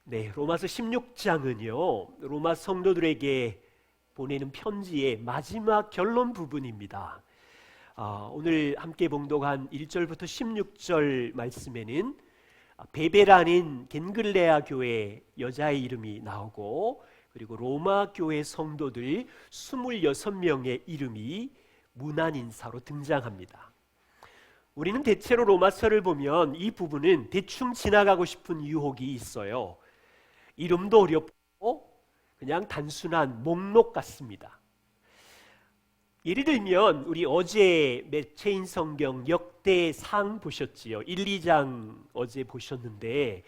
네, 로마서 16장은요, 로마 성도들에게 보내는 편지의 마지막 결론 부분입니다. 오늘 함께 봉독한 1절부터 16절 말씀에는 베베라는 겐글레아 교회 여자의 이름이 나오고, 그리고 로마 교회 성도들 26명의 이름이 문안 인사로 등장합니다. 우리는 대체로 로마서를 보면 이 부분은 대충 지나가고 싶은 유혹이 있어요. 이름도 어렵고 그냥 단순한 목록 같습니다. 예를 들면 우리 어제 매체인 성경 역대상 보셨지요. 1, 2장 어제 보셨는데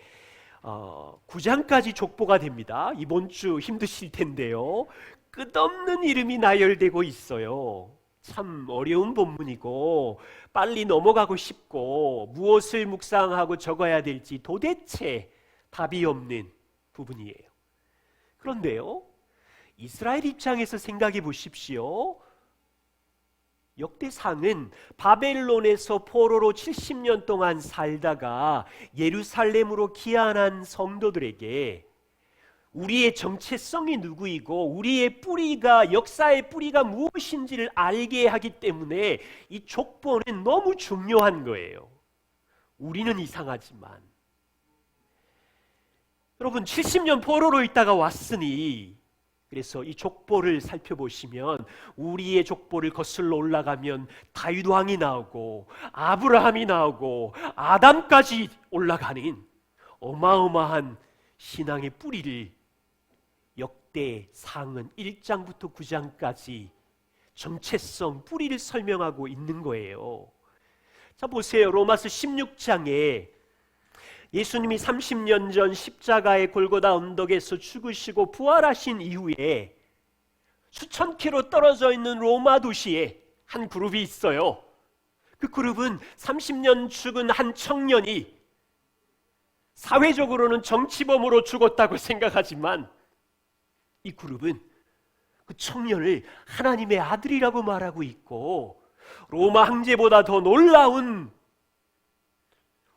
9장까지 족보가 됩니다. 이번 주 힘드실 텐데요. 끝없는 이름이 나열되고 있어요. 참 어려운 본문이고 빨리 넘어가고 싶고 무엇을 묵상하고 적어야 될지 도대체 답이 없는 부분이에요. 그런데요, 이스라엘 입장에서 생각해 보십시오. 역대상은 바벨론에서 포로로 70년 동안 살다가 예루살렘으로 귀환한 성도들에게 우리의 정체성이 누구이고 우리의 뿌리가, 역사의 뿌리가 무엇인지를 알게 하기 때문에 이 족보는 너무 중요한 거예요. 우리는 이상하지만 여러분, 70년 포로로 있다가 왔으니, 그래서 이 족보를 살펴보시면 우리의 족보를 거슬러 올라가면 다윗 왕이 나오고 아브라함이 나오고 아담까지 올라가는 어마어마한 신앙의 뿌리를 역대상은 1장부터 9장까지 정체성, 뿌리를 설명하고 있는 거예요. 자, 보세요. 로마서 16장에 예수님이 30년 전 십자가의 골고다 언덕에서 죽으시고 부활하신 이후에 수천 킬로 떨어져 있는 로마 도시에 한 그룹이 있어요. 그 그룹은 30년 죽은 한 청년이 사회적으로는 정치범으로 죽었다고 생각하지만 이 그룹은 그 청년을 하나님의 아들이라고 말하고 있고 로마 황제보다 더 놀라운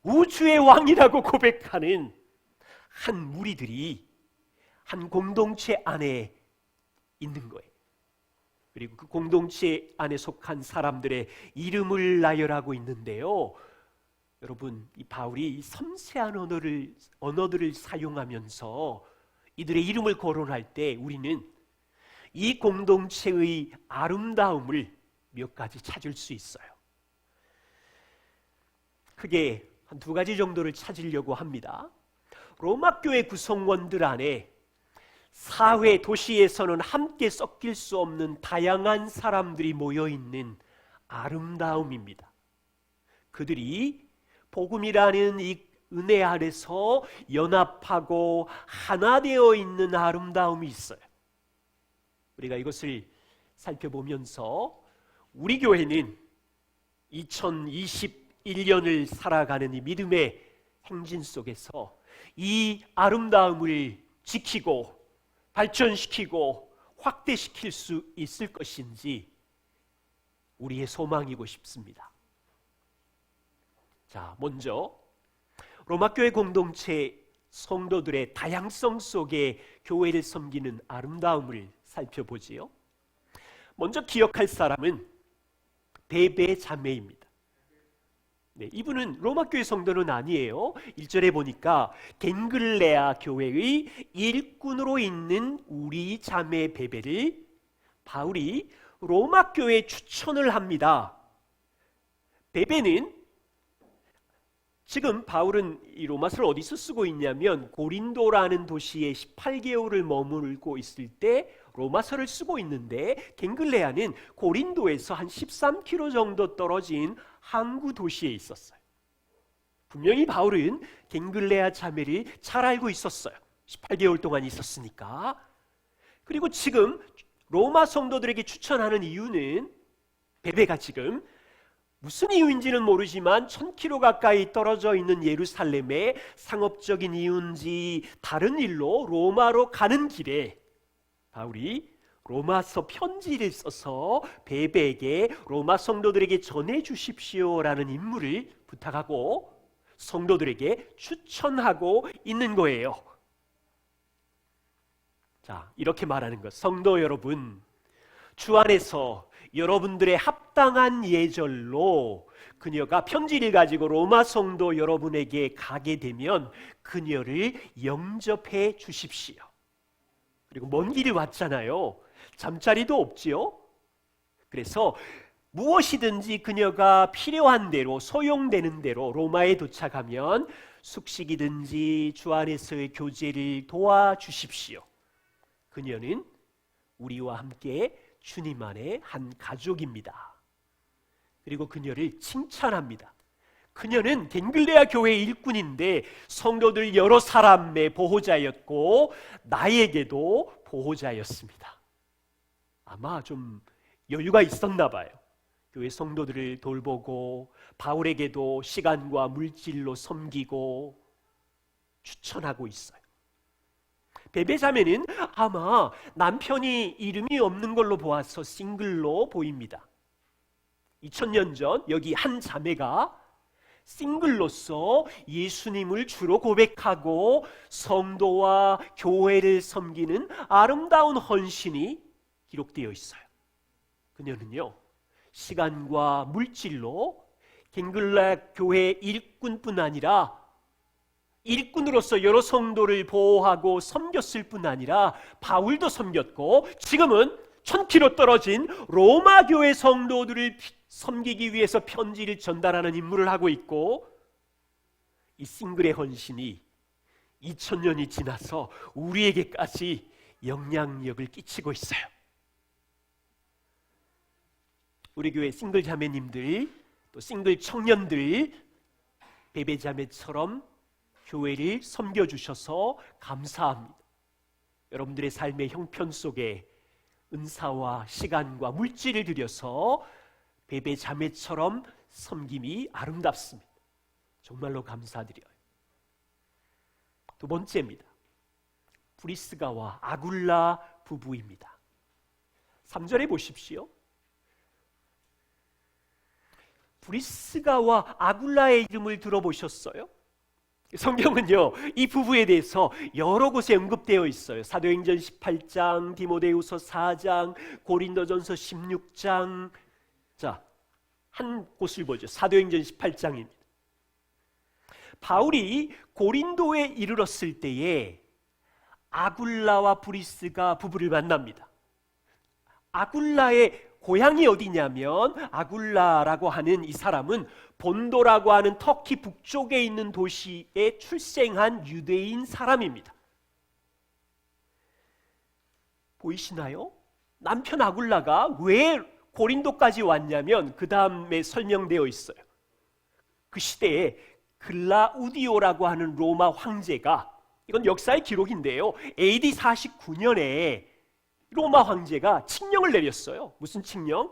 우주의 왕이라고 고백하는 한 무리들이 한 공동체 안에 있는 거예요. 그리고 그 공동체 안에 속한 사람들의 이름을 나열하고 있는데요. 여러분, 이 바울이 섬세한 언어들을 사용하면서 이들의 이름을 거론할 때 우리는 이 공동체의 아름다움을 몇 가지 찾을 수 있어요. 크게 한 두 가지 정도를 찾으려고 합니다. 로마 교회 구성원들 안에 사회, 도시에서는 함께 섞일 수 없는 다양한 사람들이 모여있는 아름다움입니다. 그들이 복음이라는 이 은혜 아래서 연합하고 하나 되어 있는 아름다움이 있어요. 우리가 이것을 살펴보면서 우리 교회는 2021년을 살아가는 이 믿음의 행진 속에서 이 아름다움을 지키고 발전시키고 확대시킬 수 있을 것인지 우리의 소망이고 싶습니다. 자, 먼저 로마교회 공동체 성도들의 다양성 속에 교회를 섬기는 아름다움을 살펴보지요. 먼저 기억할 사람은 베베 자매입니다. 네, 이분은 로마교회 성도는 아니에요. 1절에 보니까 겐글레아 교회의 일꾼으로 있는 우리 자매 베베를 바울이 로마교회에 추천을 합니다. 베베는 지금 바울은 이 로마서를 어디서 쓰고 있냐면 고린도라는 도시에 18개월을 머물고 있을 때 로마서를 쓰고 있는데, 겐글레아는 고린도에서 한 13km 정도 떨어진 항구 도시에 있었어요. 분명히 바울은 겐글레아 자매를 잘 알고 있었어요. 18개월 동안 있었으니까. 그리고 지금 로마 성도들에게 추천하는 이유는 베베가 지금 무슨 이유인지는 모르지만 1000km 가까이 떨어져 있는 예루살렘에 상업적인 이유인지 다른 일로 로마로 가는 길에 바울이 로마서 편지를 써서 베베에게 로마 성도들에게 전해 주십시오라는 임무를 부탁하고 성도들에게 추천하고 있는 거예요. 자, 이렇게 말하는 것. 성도 여러분, 주 안에서 여러분들의 합당한 예절로 그녀가 편지를 가지고 로마 성도 여러분에게 가게 되면 그녀를 영접해 주십시오. 그리고 먼 길이 왔잖아요. 잠자리도 없지요. 그래서 무엇이든지 그녀가 필요한 대로, 소용되는 대로 로마에 도착하면 숙식이든지 주 안에서의 교제를 도와주십시오. 그녀는 우리와 함께 주님 안에 한 가족입니다. 그리고 그녀를 칭찬합니다. 그녀는 갱글레아 교회의 일꾼인데 성도들 여러 사람의 보호자였고 나에게도 보호자였습니다. 아마 좀 여유가 있었나 봐요. 교회 성도들을 돌보고 바울에게도 시간과 물질로 섬기고 추천하고 있어요. 베베자매는 아마 남편이 이름이 없는 걸로 보아서 싱글로 보입니다. 2000년 전 여기 한 자매가 싱글로서 예수님을 주로 고백하고 성도와 교회를 섬기는 아름다운 헌신이 기록되어 있어요. 그녀는요, 시간과 물질로 갱글레아 교회 일꾼뿐 아니라 일꾼으로서 여러 성도를 보호하고 섬겼을 뿐 아니라 바울도 섬겼고 지금은 1000km 떨어진 로마 교회 성도들을 섬기기 위해서 편지를 전달하는 임무를 하고 있고, 이 싱글의 헌신이 2000년이 지나서 우리에게까지 영향력을 끼치고 있어요. 우리 교회 싱글 자매님들, 또 싱글 청년들, 베베 자매처럼 교회를 섬겨주셔서 감사합니다. 여러분들의 삶의 형편 속에 은사와 시간과 물질을 들여서 베베 자매처럼 섬김이 아름답습니다. 정말로 감사드려요. 두 번째입니다. 브리스가와 아굴라 부부입니다. 3절에 보십시오. 브리스가와 아굴라의 이름을 들어보셨어요? 성경은요, 이 부부에 대해서 여러 곳에 언급되어 있어요. 사도행전 18장, 디모데후서 4장, 고린도전서 16장. 자, 한 곳을 보죠. 사도행전 18장입니다. 바울이 고린도에 이르렀을 때에 아굴라와 브리스가 부부를 만납니다. 아굴라의 고향이 어디냐면, 아굴라라고 하는 이 사람은 본도라고 하는 터키 북쪽에 있는 도시에 출생한 유대인 사람입니다. 보이시나요? 남편 아굴라가 왜 고린도까지 왔냐면 그 다음에 설명되어 있어요. 그 시대에 글라우디오라고 하는 로마 황제가, 이건 역사의 기록인데요, AD 49년에 로마 황제가 칙령을 내렸어요. 무슨 칙령?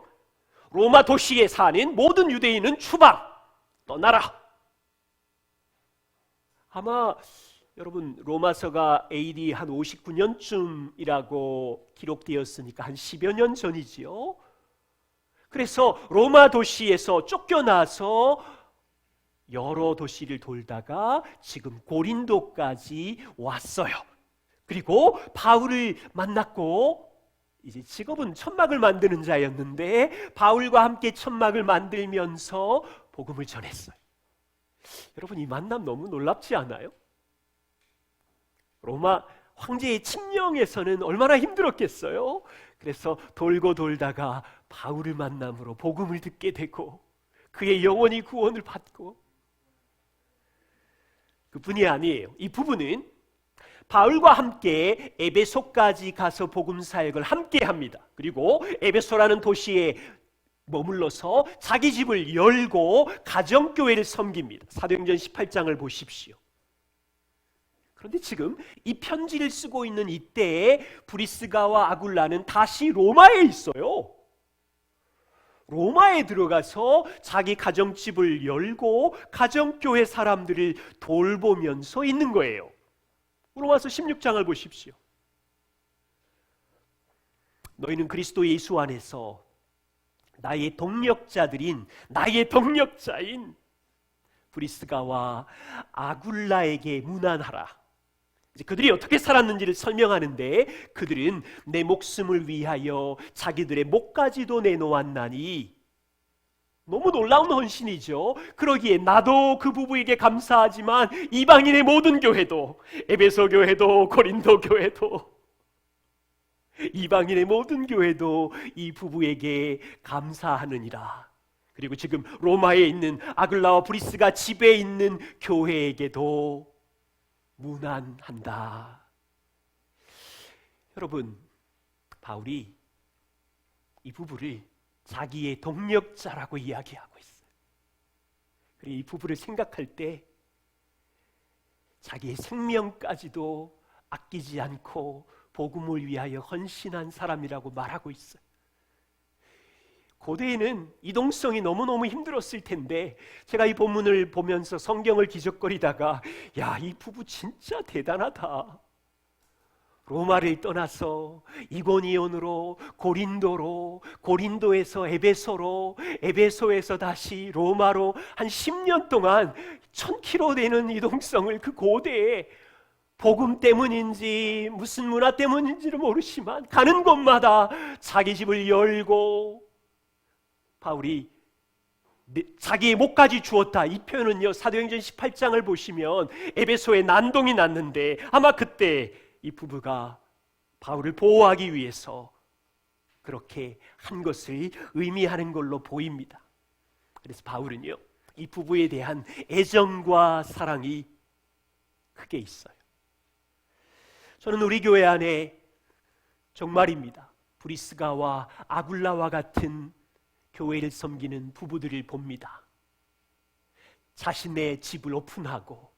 로마 도시에 사는 모든 유대인은 추방, 떠나라. 아마 여러분 로마서가 AD 한 59년쯤이라고 기록되었으니까 한 10여 년 전이지요. 그래서 로마 도시에서 쫓겨나서 여러 도시를 돌다가 지금 고린도까지 왔어요. 그리고 바울을 만났고, 이제 직업은 천막을 만드는 자였는데 바울과 함께 천막을 만들면서 복음을 전했어요. 여러분, 이 만남 너무 놀랍지 않아요? 로마 황제의 칙령에서는 얼마나 힘들었겠어요? 그래서 돌고 돌다가 바울을 만남으로 복음을 듣게 되고 그의 영혼이 구원을 받고, 그뿐이 아니에요. 이 부부는 바울과 함께 에베소까지 가서 복음 사역을 함께 합니다. 그리고 에베소라는 도시에 머물러서 자기 집을 열고 가정교회를 섬깁니다. 사도행전 18장을 보십시오. 그런데 지금 이 편지를 쓰고 있는 이때에 브리스가와 아굴라는 다시 로마에 있어요. 로마에 들어가서 자기 가정집을 열고 가정교회 사람들을 돌보면서 있는 거예요. 로마서 16장을 보십시오. 너희는 그리스도 예수 안에서 나의 동력자인 브리스가와 아굴라에게 문안하라. 이제 그들이 어떻게 살았는지를 설명하는데, 그들은 내 목숨을 위하여 자기들의 목까지도 내놓았나니. 너무 놀라운 헌신이죠. 그러기에 나도 그 부부에게 감사하지만 이방인의 모든 교회도, 에베소 교회도 고린도 교회도, 이방인의 모든 교회도 이 부부에게 감사하느니라. 그리고 지금 로마에 있는 아굴라와 브리스가 집에 있는 교회에게도 문안한다. 여러분, 바울이 이 부부를 자기의 동력자라고 이야기하고 있어요. 그리고 이 부부를 생각할 때 자기의 생명까지도 아끼지 않고 복음을 위하여 헌신한 사람이라고 말하고 있어요. 고대에는 이동성이 너무너무 힘들었을 텐데, 제가 이 본문을 보면서 성경을 기적거리다가 야, 이 부부 진짜 대단하다. 로마를 떠나서 이고니온으로, 고린도로, 고린도에서 에베소로, 에베소에서 다시 로마로 한 10년 동안 1000km 되는 이동성을 그 고대에 복음 때문인지 무슨 문화 때문인지를 모르지만 가는 곳마다 자기 집을 열고, 바울이 자기의 목까지 주었다, 이 표현은요 사도행전 18장을 보시면 에베소에 난동이 났는데 아마 그때 이 부부가 바울을 보호하기 위해서 그렇게 한 것을 의미하는 걸로 보입니다. 그래서 바울은요 이 부부에 대한 애정과 사랑이 크게 있어요. 저는 우리 교회 안에 정말입니다, 브리스가와 아굴라와 같은 교회를 섬기는 부부들을 봅니다. 자신의 집을 오픈하고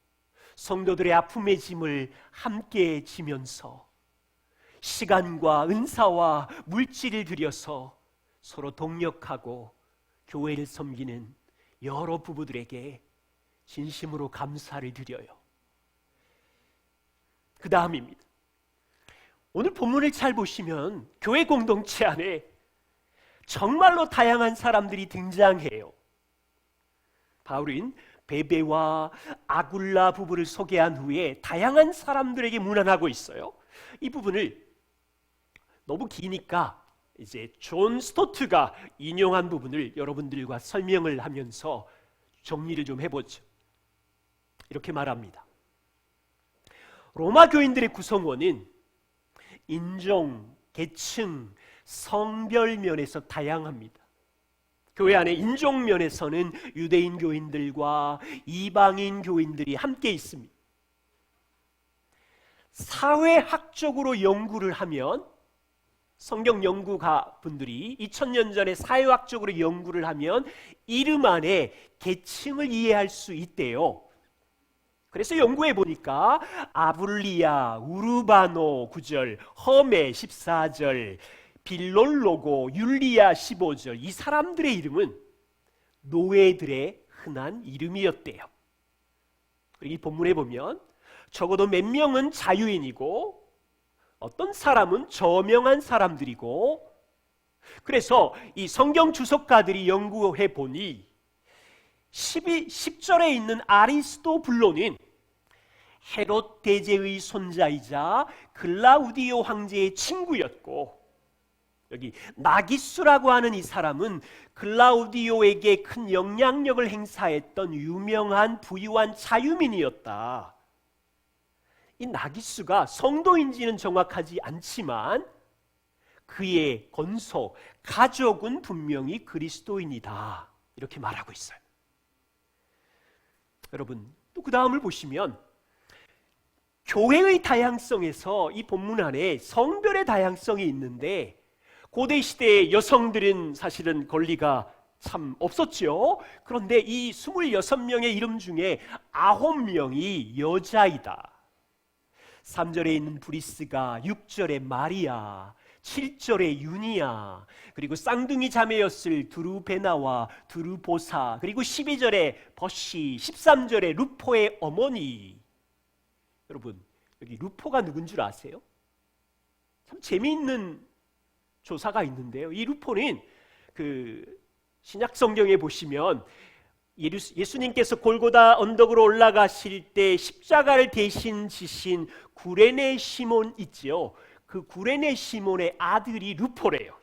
성도들의 아픔의 짐을 함께 지면서 시간과 은사와 물질을 들여서 서로 동력하고 교회를 섬기는 여러 부부들에게 진심으로 감사를 드려요. 그 다음입니다. 오늘 본문을 잘 보시면 교회 공동체 안에 정말로 다양한 사람들이 등장해요. 바울은 베베와 아굴라 부부를 소개한 후에 다양한 사람들에게 문안하고 있어요. 이 부분을 너무 기니까 이제 존 스토트가 인용한 부분을 여러분들과 설명을 하면서 정리를 좀 해보죠. 이렇게 말합니다. 로마 교인들의 구성원은 인종, 계층, 성별 면에서 다양합니다. 교회 안에 인종 면에서는 유대인 교인들과 이방인 교인들이 함께 있습니다. 사회학적으로 연구를 하면, 성경 연구가 분들이 2000년 전에 사회학적으로 연구를 하면 이름 안에 계층을 이해할 수 있대요. 그래서 연구해 보니까 아블리아, 우르바노 9절, 허메 14절, 빌롤로고, 율리아 15절, 이 사람들의 이름은 노예들의 흔한 이름이었대요. 이 본문에 보면 적어도 몇 명은 자유인이고 어떤 사람은 저명한 사람들이고, 그래서 이 성경 주석가들이 연구해 보니 10절에 있는 아리스토블로는 헤롯 대제의 손자이자 글라우디오 황제의 친구였고, 여기 나기수라고 하는 이 사람은 글라우디오에게 큰 영향력을 행사했던 유명한 부유한 자유민이었다. 이 나기수가 성도인지는 정확하지 않지만 그의 건소, 가족은 분명히 그리스도인이다, 이렇게 말하고 있어요. 여러분, 또 그 다음을 보시면 교회의 다양성에서 이 본문 안에 성별의 다양성이 있는데, 고대 시대의 여성들은 사실은 권리가 참 없었죠. 그런데 이 26명의 이름 중에 9명이 여자이다. 3절에 있는 브리스가, 6절에 마리아, 7절에 유니아, 그리고 쌍둥이 자매였을 두루베나와 두루보사, 그리고 12절에 버시, 13절에 루포의 어머니. 여러분, 여기 루포가 누군 줄 아세요? 참 재미있는 조사가 있는데요, 이 루포는 그 신약 성경에 보시면 예수님께서 골고다 언덕으로 올라가실 때 십자가를 대신 지신 구레네 시몬 있지요. 그 구레네 시몬의 아들이 루포래요.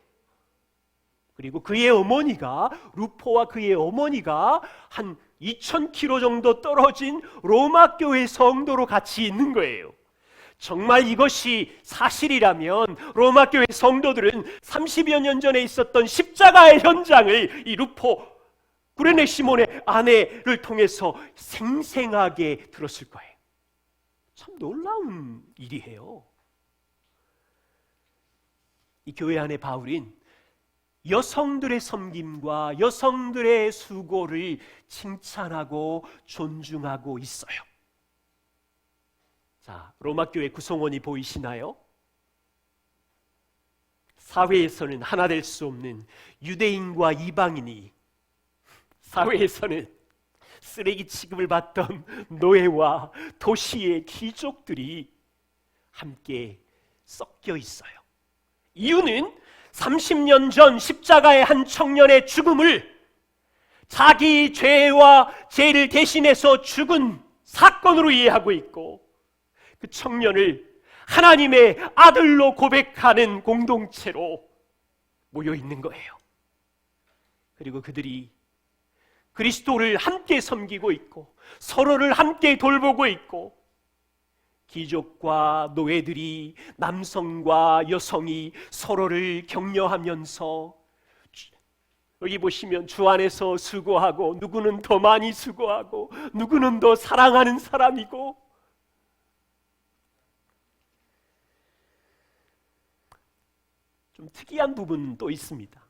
그리고 그의 어머니가, 루포와 그의 어머니가 한 2000km 정도 떨어진 로마 교회 성도로 같이 있는 거예요. 정말 이것이 사실이라면 로마 교회 성도들은 30여 년 전에 있었던 십자가의 현장을 이 루포 구레네 시몬의 아내를 통해서 생생하게 들었을 거예요. 참 놀라운 일이에요. 이 교회 안에 바울은 여성들의 섬김과 여성들의 수고를 칭찬하고 존중하고 있어요. 자, 로마 교회 구성원이 보이시나요? 사회에서는 하나 될 수 없는 유대인과 이방인이, 사회에서는 쓰레기 취급을 받던 노예와 도시의 귀족들이 함께 섞여 있어요. 이유는 30년 전 십자가의 한 청년의 죽음을 자기 죄와 죄를 대신해서 죽은 사건으로 이해하고 있고, 그 청년을 하나님의 아들로 고백하는 공동체로 모여 있는 거예요. 그리고 그들이 그리스도를 함께 섬기고 있고 서로를 함께 돌보고 있고, 귀족과 노예들이, 남성과 여성이 서로를 격려하면서, 여기 보시면 주 안에서 수고하고, 누구는 더 많이 수고하고 누구는 더 사랑하는 사람이고, 좀 특이한 부분은 또 있습니다.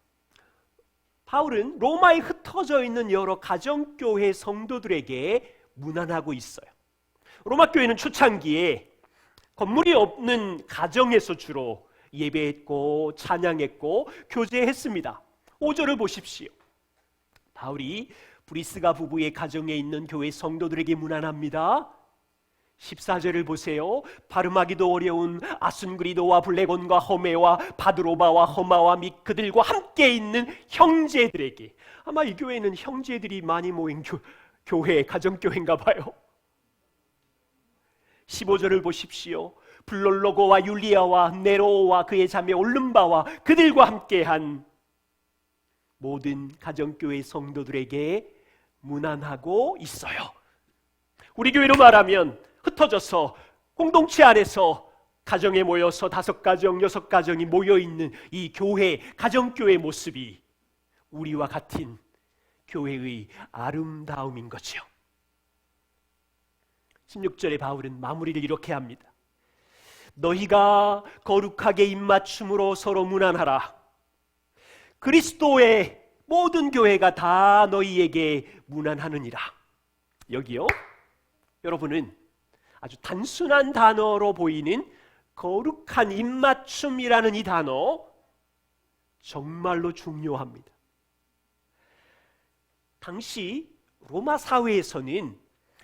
바울은 로마에 흩어져 있는 여러 가정교회 성도들에게 문안하고 있어요. 로마 교회는 초창기에 건물이 없는 가정에서 주로 예배했고 찬양했고 교제했습니다. 5절을 보십시오. 바울이 브리스가 부부의 가정에 있는 교회 성도들에게 문안합니다. 14절을 보세요. 발음하기도 어려운 아순그리도와 블레곤과 허메와 바드로바와 허마와 및 그들과 함께 있는 형제들에게. 아마 이 교회는 형제들이 많이 모인 교회, 가정교회인가 봐요. 15절을 보십시오. 블롤로고와 율리아와 네로와 그의 자매 올름바와 그들과 함께한 모든 가정교회 성도들에게 문안하고 있어요. 우리 교회로 말하면 흩어져서 공동체 안에서 가정에 모여서 5가정, 6가정이 모여있는 이 교회, 가정교회 모습이 우리와 같은 교회의 아름다움인 거죠. 16절에 바울은 마무리를 이렇게 합니다. 너희가 거룩하게 입맞춤으로 서로 문안하라. 그리스도의 모든 교회가 다 너희에게 문안하느니라. 여기요, 여러분은 아주 단순한 단어로 보이는 거룩한 입맞춤이라는 이 단어 정말로 중요합니다. 당시 로마 사회에서는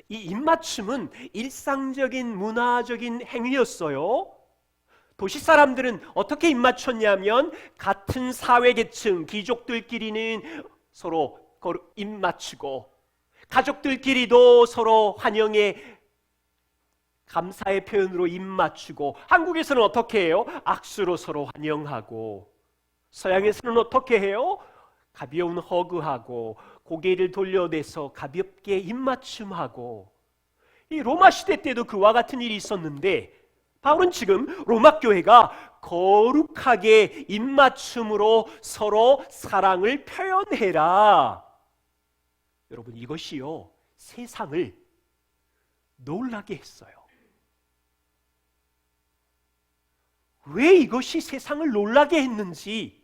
이 입맞춤은 일상적인 문화적인 행위였어요. 도시 사람들은 어떻게 입맞췄냐면 같은 사회계층 귀족들끼리는 서로 입맞추고 가족들끼리도 서로 환영의 감사의 표현으로 입맞추고, 한국에서는 어떻게 해요? 악수로 서로 환영하고, 서양에서는 어떻게 해요? 가벼운 허그하고 고개를 돌려대서 가볍게 입맞춤하고. 이 로마 시대 때도 그와 같은 일이 있었는데 바울은 지금 로마 교회가 거룩하게 입맞춤으로 서로 사랑을 표현해라. 여러분, 이것이요 세상을 놀라게 했어요. 왜 이것이 세상을 놀라게 했는지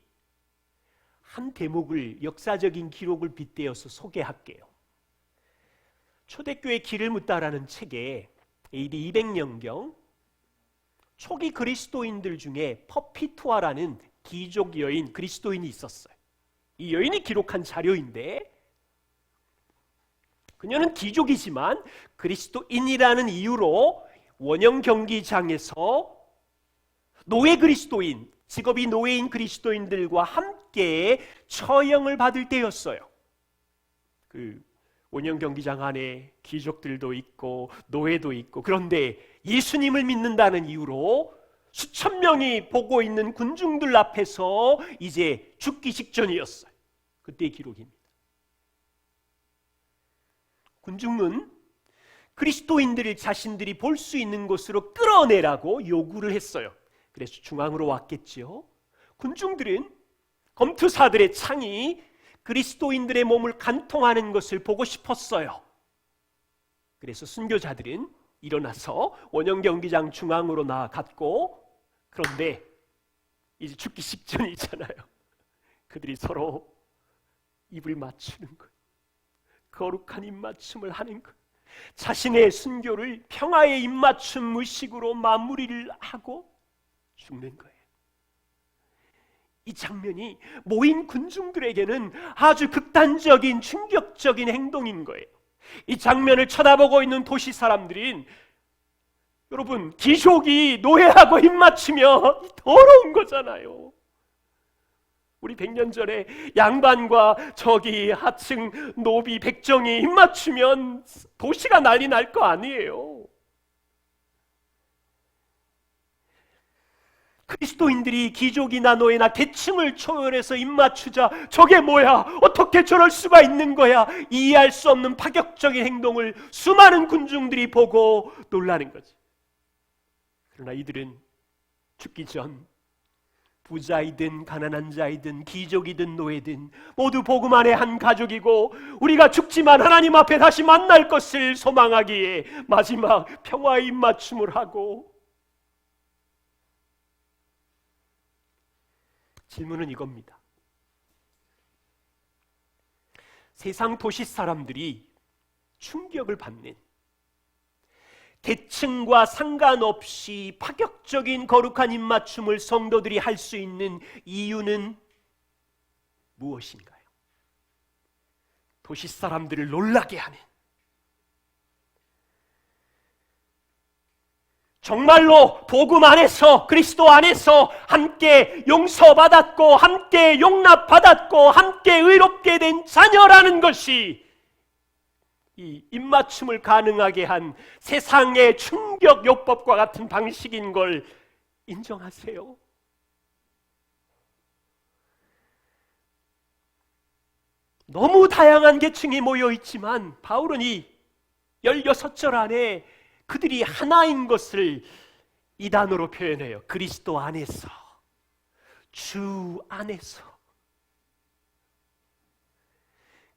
한 대목을, 역사적인 기록을 빗대어서 소개할게요. 초대교회 길을 묻다라는 책에 AD 200년경 초기 그리스도인들 중에 퍼피투아라는 귀족 여인, 그리스도인이 있었어요. 이 여인이 기록한 자료인데, 그녀는 귀족이지만 그리스도인이라는 이유로 원형 경기장에서 노예 그리스도인, 직업이 노예인 그리스도인들과 함께 처형을 받을 때였어요. 그 원형 경기장 안에 귀족들도 있고 노예도 있고, 그런데 예수님을 믿는다는 이유로 수천 명이 보고 있는 군중들 앞에서 이제 죽기 직전이었어요. 그때의 기록입니다. 군중은 그리스도인들을 자신들이 볼 수 있는 곳으로 끌어내라고 요구를 했어요. 그래서 중앙으로 왔겠죠. 군중들은 검투사들의 창이 그리스도인들의 몸을 간통하는 것을 보고 싶었어요. 그래서 순교자들은 일어나서 원형 경기장 중앙으로 나아갔고, 그런데 이제 죽기 직전이잖아요. 그들이 서로 입을 맞추는 거예요. 거룩한 입맞춤을 하는 거예요. 자신의 순교를 평화의 입맞춤 무식으로 마무리를 하고 죽는 거예요. 이 장면이 모인 군중들에게는 아주 극단적인 충격적인 행동인 거예요. 이 장면을 쳐다보고 있는 도시 사람들은, 여러분, 귀족이 노예하고 입맞추면 더러운 거잖아요. 우리 100년 전에 양반과 저기 하층 노비 백정이 입맞추면 도시가 난리 날 거 아니에요. 그리스도인들이 귀족이나 노예나 계층을 초월해서 입맞추자, 저게 뭐야? 어떻게 저럴 수가 있는 거야? 이해할 수 없는 파격적인 행동을 수많은 군중들이 보고 놀라는 거지. 그러나 이들은 죽기 전 부자이든 가난한 자이든 귀족이든 노예든 모두 복음 안에 한 가족이고, 우리가 죽지만 하나님 앞에 다시 만날 것을 소망하기에 마지막 평화의 입맞춤을 하고. 질문은 이겁니다. 세상 도시 사람들이 충격을 받는, 계층과 상관없이 파격적인 거룩한 입맞춤을 성도들이 할 수 있는 이유는 무엇인가요? 도시 사람들을 놀라게 하는, 정말로 복음 안에서, 그리스도 안에서 함께 용서받았고 함께 용납받았고 함께 의롭게 된 자녀라는 것이 이 입맞춤을 가능하게 한 세상의 충격 요법과 같은 방식인 걸 인정하세요. 너무 다양한 계층이 모여 있지만 바울은 이 16절 안에 그들이 하나인 것을 이 단어로 표현해요. 그리스도 안에서, 주 안에서.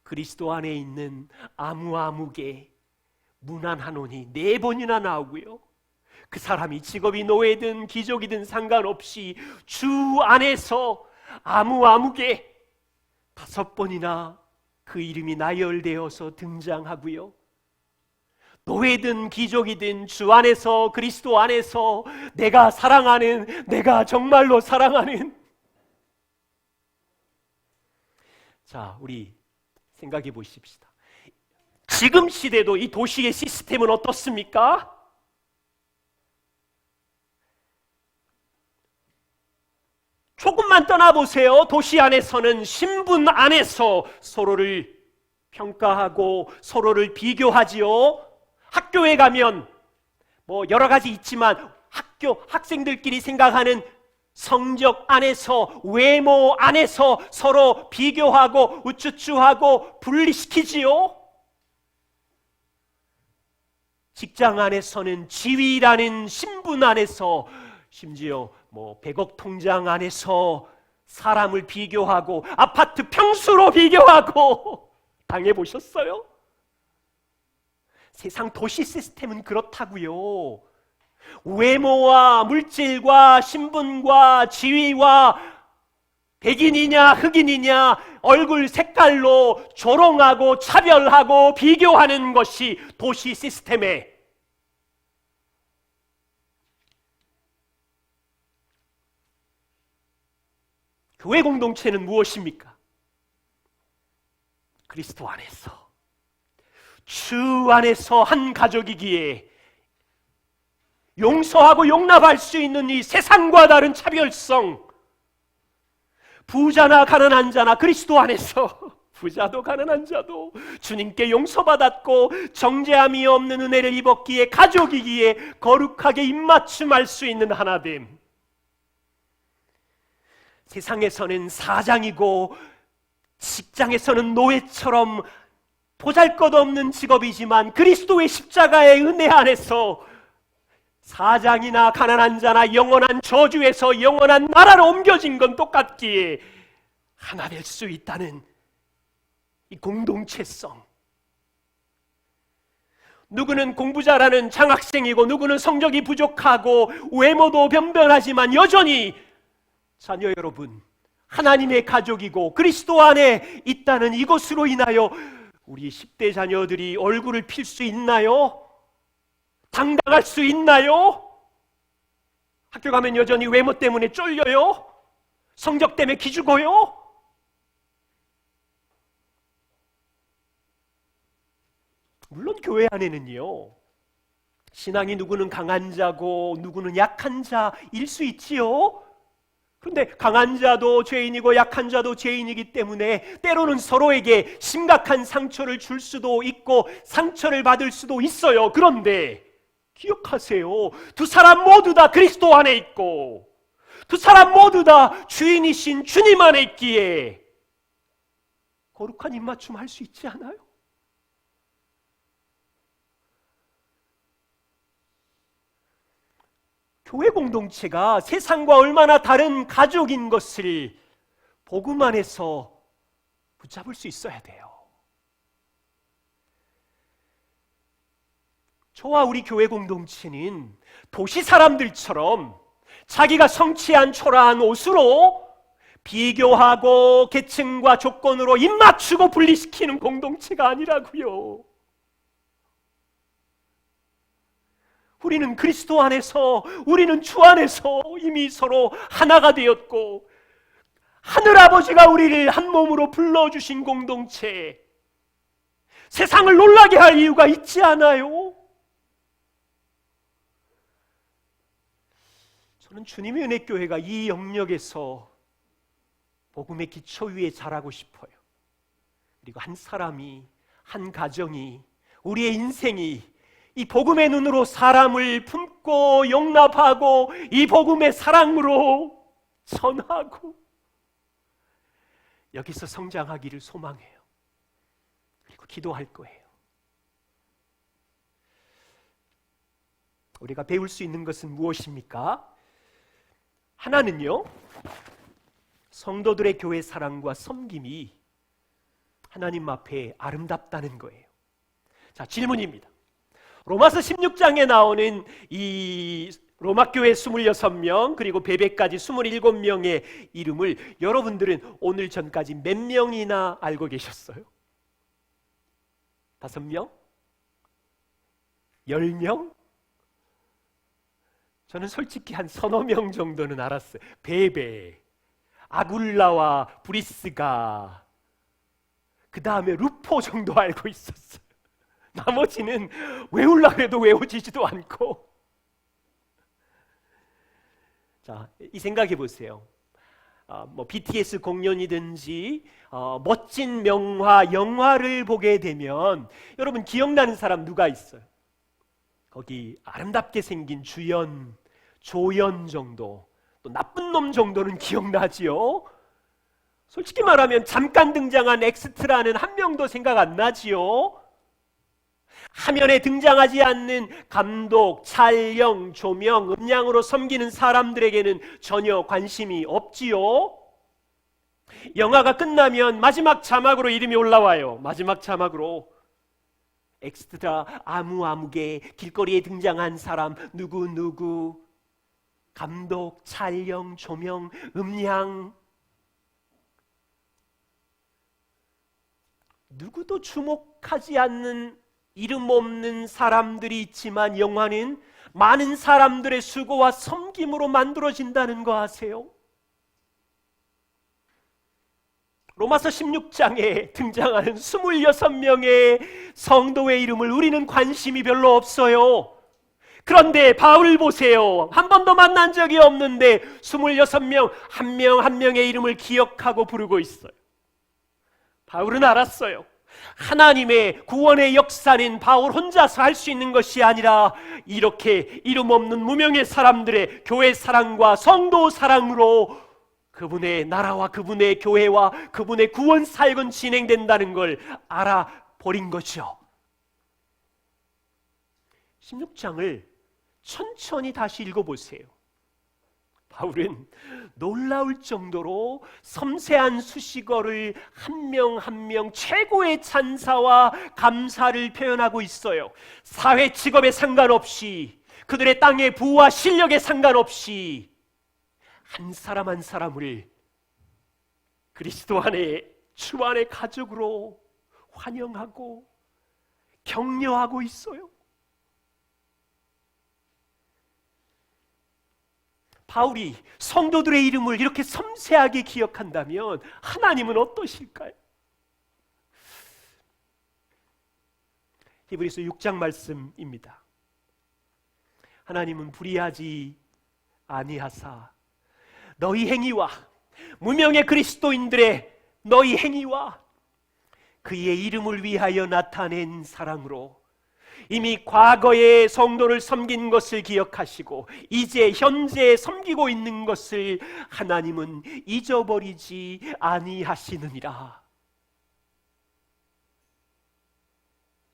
그리스도 안에 있는 아무개 무난하노니 4번이나 나오고요. 그 사람이 직업이 노예든 귀족이든 상관없이 주 안에서 아무개 5번이나 그 이름이 나열되어서 등장하고요. 노예든 귀족이든 주 안에서, 그리스도 안에서 내가 사랑하는, 내가 정말로 사랑하는. 자, 우리 생각해 보십시다. 지금 시대도 이 도시의 시스템은 어떻습니까? 조금만 떠나보세요. 도시 안에서는 신분 안에서 서로를 평가하고 서로를 비교하지요. 학교에 가면 뭐 여러 가지 있지만 학생들끼리 생각하는 성적 안에서, 외모 안에서 서로 비교하고 우쭈쭈하고 분리시키지요. 직장 안에서는 지위라는 신분 안에서, 심지어 뭐 100억 통장 안에서 사람을 비교하고 아파트 평수로 비교하고 당해보셨어요? 세상 도시 시스템은 그렇다고요. 외모와 물질과 신분과 지위와 백인이냐 흑인이냐 얼굴 색깔로 조롱하고 차별하고 비교하는 것이 도시 시스템의 교회 공동체는 무엇입니까? 그리스도 안에서, 주 안에서 한 가족이기에 용서하고 용납할 수 있는 이 세상과 다른 차별성, 부자나 가난한 자나 그리스도 안에서 부자도 가난한 자도 주님께 용서받았고 정죄함이 없는 은혜를 입었기에 가족이기에 거룩하게 입맞춤할 수 있는 하나됨. 세상에서는 사장이고 직장에서는 노예처럼 보잘것없는 직업이지만 그리스도의 십자가의 은혜 안에서 사장이나 가난한 자나 영원한 저주에서 영원한 나라로 옮겨진 건 똑같기에 하나 될 수 있다는 이 공동체성. 누구는 공부 잘하는 장학생이고 누구는 성적이 부족하고 외모도 변변하지만 여전히 자녀 여러분, 하나님의 가족이고 그리스도 안에 있다는 이것으로 인하여 우리 10대 자녀들이 얼굴을 필 수 있나요? 당당할 수 있나요? 학교 가면 여전히 외모 때문에 쫄려요? 성적 때문에 기죽어요? 물론 교회 안에는요, 신앙이 누구는 강한 자고 누구는 약한 자일 수 있지요. 그런데 강한 자도 죄인이고 약한 자도 죄인이기 때문에 때로는 서로에게 심각한 상처를 줄 수도 있고 상처를 받을 수도 있어요. 그런데 기억하세요. 두 사람 모두 다 그리스도 안에 있고 두 사람 모두 다 주인이신 주님 안에 있기에 거룩한 입맞춤 할 수 있지 않아요? 교회 공동체가 세상과 얼마나 다른 가족인 것을 복음 안에서 붙잡을 수 있어야 돼요. 저와 우리 교회 공동체는 도시 사람들처럼 자기가 성취한 초라한 옷으로 비교하고 계층과 조건으로 입맞추고 분리시키는 공동체가 아니라고요. 우리는 그리스도 안에서, 우리는 주 안에서 이미 서로 하나가 되었고 하늘아버지가 우리를 한 몸으로 불러주신 공동체, 세상을 놀라게 할 이유가 있지 않아요? 저는 주님의 은혜교회가 이 영역에서 복음의 기초 위에 자라고 싶어요. 그리고 한 사람이, 한 가정이, 우리의 인생이 이 복음의 눈으로 사람을 품고 용납하고 이 복음의 사랑으로 전하고 여기서 성장하기를 소망해요. 그리고 기도할 거예요. 우리가 배울 수 있는 것은 무엇입니까? 하나는요, 성도들의 교회 사랑과 섬김이 하나님 앞에 아름답다는 거예요. 자, 질문입니다. 로마서 16장에 나오는 이 로마교회 26명 그리고 베베까지 27명의 이름을 여러분들은 오늘 전까지 몇 명이나 알고 계셨어요? 5명? 10명? 저는 솔직히 한 서너 명 정도는 알았어요. 베베, 아굴라와 브리스가, 그 다음에 루포 정도 알고 있었어요. 나머지는 외우려고 해도 외워지지도 않고. 자, 이 생각해 보세요. BTS 공연이든지 멋진 명화, 영화를 보게 되면 여러분 기억나는 사람 누가 있어요? 거기 아름답게 생긴 주연, 조연 정도, 또 나쁜 놈 정도는 기억나지요? 솔직히 말하면 잠깐 등장한 엑스트라는 한 명도 생각 안 나지요? 화면에 등장하지 않는 감독, 촬영, 조명, 음향으로 섬기는 사람들에게는 전혀 관심이 없지요. 영화가 끝나면 마지막 자막으로 이름이 올라와요. 마지막 자막으로 엑스트라 아무개 길거리에 등장한 사람 누구누구, 감독, 촬영, 조명, 음향. 누구도 주목하지 않는 이름 없는 사람들이 있지만 영화는 많은 사람들의 수고와 섬김으로 만들어진다는 거 아세요? 로마서 16장에 등장하는 26명의 성도의 이름을 우리는 관심이 별로 없어요. 그런데 바울 보세요. 한 번도 만난 적이 없는데 26명 한 명 한 명의 이름을 기억하고 부르고 있어요. 바울은 알았어요. 하나님의 구원의 역사는 바울 혼자서 할 수 있는 것이 아니라 이렇게 이름 없는 무명의 사람들의 교회 사랑과 성도 사랑으로 그분의 나라와 그분의 교회와 그분의 구원 사역은 진행된다는 걸 알아버린 거죠. 16장을 천천히 다시 읽어보세요. 바울은 놀라울 정도로 섬세한 수식어를 한 명 한 명 최고의 찬사와 감사를 표현하고 있어요. 사회 직업에 상관없이, 그들의 땅의 부와 실력에 상관없이 한 사람 한 사람을 그리스도 안에, 주 안의 가족으로 환영하고 격려하고 있어요. 바울이 성도들의 이름을 이렇게 섬세하게 기억한다면 하나님은 어떠실까요? 히브리서 6장 말씀입니다. 하나님은 불의하지 아니하사 너희 행위와, 무명의 그리스도인들의 너희 행위와 그의 이름을 위하여 나타낸 사랑으로 이미 과거에 성도를 섬긴 것을 기억하시고 이제 현재 섬기고 있는 것을 하나님은 잊어버리지 아니하시느니라.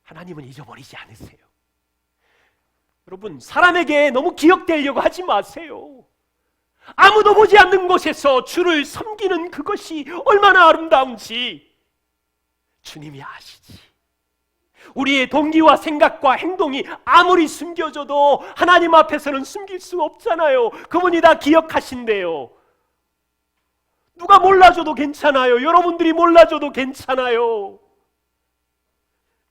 하나님은 잊어버리지 않으세요. 여러분, 사람에게 너무 기억되려고 하지 마세요. 아무도 보지 않는 곳에서 주를 섬기는 그것이 얼마나 아름다운지 주님이 아시지. 우리의 동기와 생각과 행동이 아무리 숨겨져도 하나님 앞에서는 숨길 수 없잖아요. 그분이 다 기억하신대요. 누가 몰라줘도 괜찮아요. 여러분들이 몰라줘도 괜찮아요.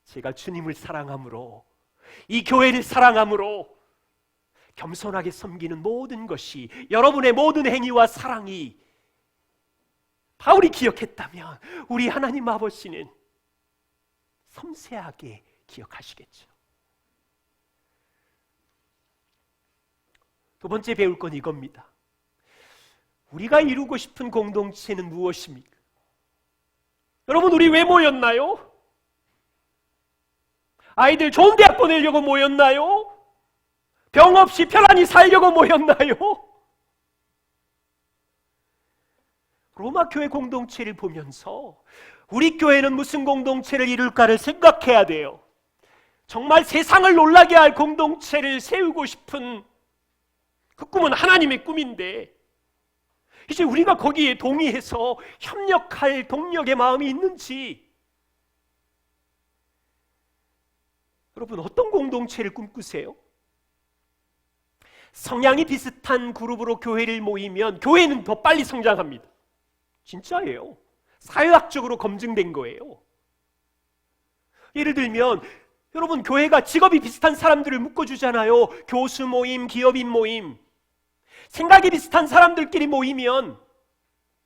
제가 주님을 사랑함으로, 이 교회를 사랑함으로 겸손하게 섬기는 모든 것이, 여러분의 모든 행위와 사랑이 바울이 기억했다면 우리 하나님 아버지는 섬세하게 기억하시겠죠. 두 번째 배울 건 이겁니다. 우리가 이루고 싶은 공동체는 무엇입니까? 여러분, 우리 왜 모였나요? 아이들 좋은 대학 보내려고 모였나요? 병 없이 편안히 살려고 모였나요? 로마 교회 공동체를 보면서 우리 교회는 무슨 공동체를 이룰까를 생각해야 돼요. 정말 세상을 놀라게 할 공동체를 세우고 싶은 그 꿈은 하나님의 꿈인데, 이제 우리가 거기에 동의해서 협력할 동력의 마음이 있는지, 여러분, 어떤 공동체를 꿈꾸세요? 성향이 비슷한 그룹으로 교회를 모이면 교회는 더 빨리 성장합니다. 진짜예요. 사회학적으로 검증된 거예요. 예를 들면 여러분, 교회가 직업이 비슷한 사람들을 묶어주잖아요. 교수 모임, 기업인 모임. 생각이 비슷한 사람들끼리 모이면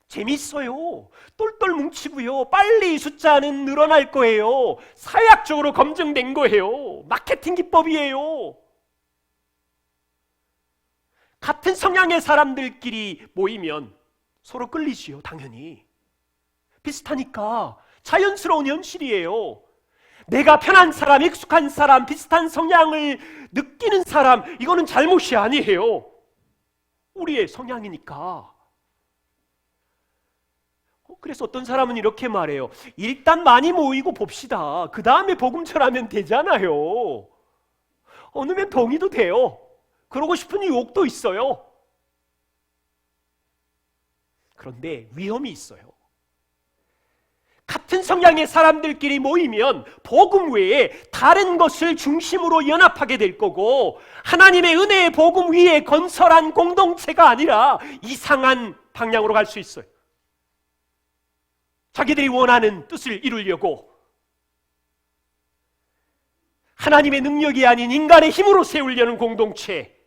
재밌어요. 똘똘 뭉치고요. 빨리 숫자는 늘어날 거예요. 사회학적으로 검증된 거예요. 마케팅 기법이에요. 같은 성향의 사람들끼리 모이면 서로 끌리지요, 당연히. 비슷하니까 자연스러운 현실이에요. 내가 편한 사람, 익숙한 사람, 비슷한 성향을 느끼는 사람, 이거는 잘못이 아니에요. 우리의 성향이니까. 그래서 어떤 사람은 이렇게 말해요. 일단 많이 모이고 봅시다. 그 다음에 복음 전하면 되잖아요. 어느면 동의도 돼요. 그러고 싶은 유혹도 있어요. 그런데 위험이 있어요. 같은 성향의 사람들끼리 모이면 복음 외에 다른 것을 중심으로 연합하게 될 거고, 하나님의 은혜의 복음 위에 건설한 공동체가 아니라 이상한 방향으로 갈 수 있어요. 자기들이 원하는 뜻을 이루려고 하나님의 능력이 아닌 인간의 힘으로 세우려는 공동체.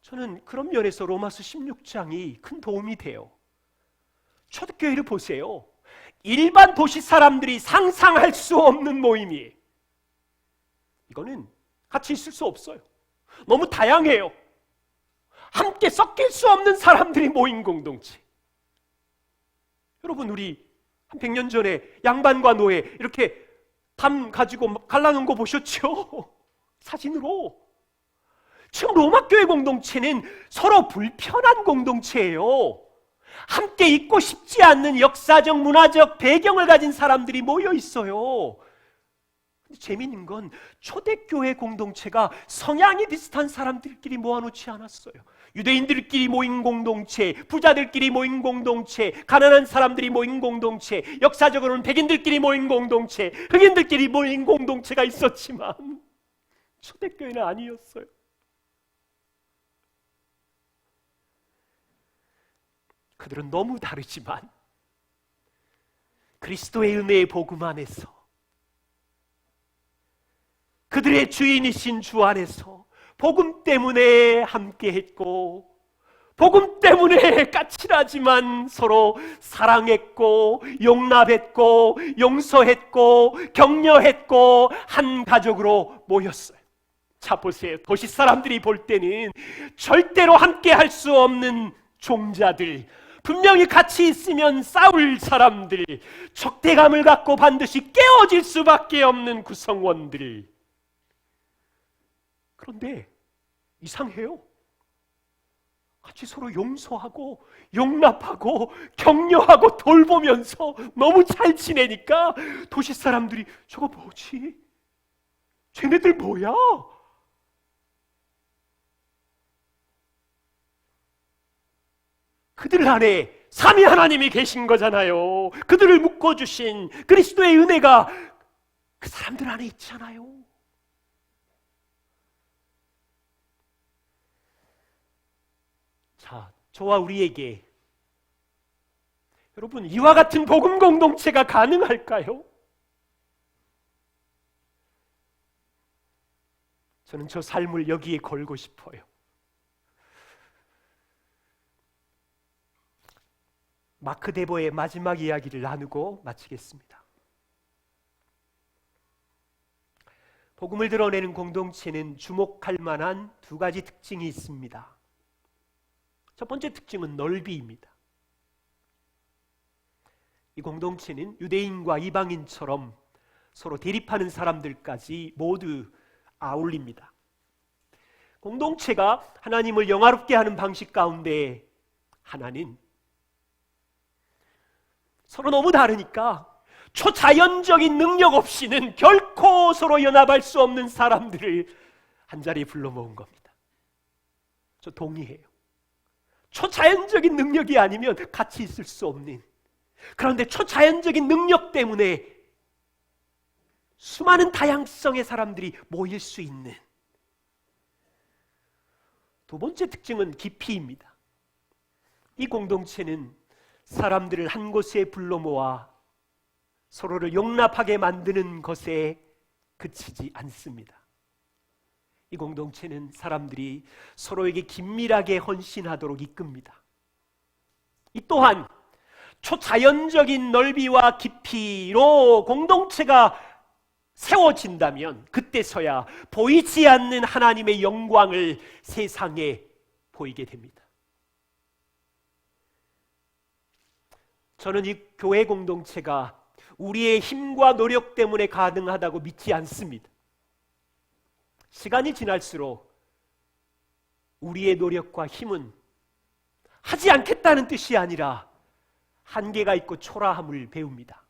저는 그런 면에서 로마서 16장이 큰 도움이 돼요. 초대교회를 보세요. 일반 도시 사람들이 상상할 수 없는 모임이에요. 이거는 같이 있을 수 없어요. 너무 다양해요. 함께 섞일 수 없는 사람들이 모인 공동체. 여러분, 우리 한 100년 전에 양반과 노예 이렇게 담 가지고 갈라놓은 거 보셨죠? 사진으로. 지금 로마 교회 공동체는 서로 불편한 공동체예요. 함께 있고 싶지 않는 역사적, 문화적 배경을 가진 사람들이 모여 있어요. 근데 재미있는 건 초대교회 공동체가 성향이 비슷한 사람들끼리 모아놓지 않았어요. 유대인들끼리 모인 공동체, 부자들끼리 모인 공동체, 가난한 사람들이 모인 공동체, 역사적으로는 백인들끼리 모인 공동체, 흑인들끼리 모인 공동체가 있었지만 초대교회는 아니었어요. 그들은 너무 다르지만 그리스도의 은혜의 복음 안에서, 그들의 주인이신 주 안에서 복음 때문에 함께했고, 복음 때문에 까칠하지만 서로 사랑했고, 용납했고, 용서했고, 격려했고, 한 가족으로 모였어요. 자, 보세요. 도시 사람들이 볼 때는 절대로 함께할 수 없는 종자들, 분명히 같이 있으면 싸울 사람들, 적대감을 갖고 반드시 깨어질 수밖에 없는 구성원들. 그런데 이상해요. 같이 서로 용서하고 용납하고 격려하고 돌보면서 너무 잘 지내니까 도시 사람들이 저거 뭐지? 쟤네들 뭐야? 그들 안에 삼위 하나님이 계신 거잖아요. 그들을 묶어주신 그리스도의 은혜가 그 사람들 안에 있잖아요. 자, 저와 우리에게 여러분, 이와 같은 복음 공동체가 가능할까요? 저는 저 삶을 여기에 걸고 싶어요. 마크 데보의 마지막 이야기를 나누고 마치겠습니다. 복음을 드러내는 공동체는 주목할 만한 두 가지 특징이 있습니다. 첫 번째 특징은 넓이입니다. 이 공동체는 유대인과 이방인처럼 서로 대립하는 사람들까지 모두 아울립니다. 공동체가 하나님을 영화롭게 하는 방식 가운데 하나는 서로 너무 다르니까 초자연적인 능력 없이는 결코 서로 연합할 수 없는 사람들을 한자리에 불러 모은 겁니다. 저 동의해요. 초자연적인 능력이 아니면 같이 있을 수 없는, 그런데 초자연적인 능력 때문에 수많은 다양성의 사람들이 모일 수 있는. 두 번째 특징은 깊이입니다. 이 공동체는 사람들을 한 곳에 불러 모아 서로를 용납하게 만드는 것에 그치지 않습니다. 이 공동체는 사람들이 서로에게 긴밀하게 헌신하도록 이끕니다. 이 또한 초자연적인 넓이와 깊이로 공동체가 세워진다면 그때서야 보이지 않는 하나님의 영광을 세상에 보이게 됩니다. 저는 이 교회 공동체가 우리의 힘과 노력 때문에 가능하다고 믿지 않습니다. 시간이 지날수록 우리의 노력과 힘은 하지 않겠다는 뜻이 아니라 한계가 있고 초라함을 배웁니다.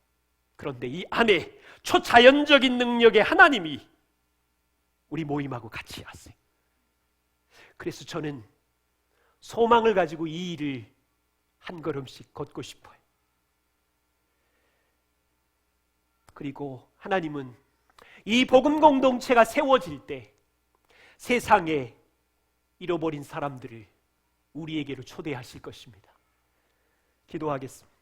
그런데 이 안에 초자연적인 능력의 하나님이 우리 모임하고 같이 하세요. 그래서 저는 소망을 가지고 이 일을 한 걸음씩 걷고 싶어요. 그리고 하나님은 이 복음 공동체가 세워질 때 세상에 잃어버린 사람들을 우리에게로 초대하실 것입니다. 기도하겠습니다.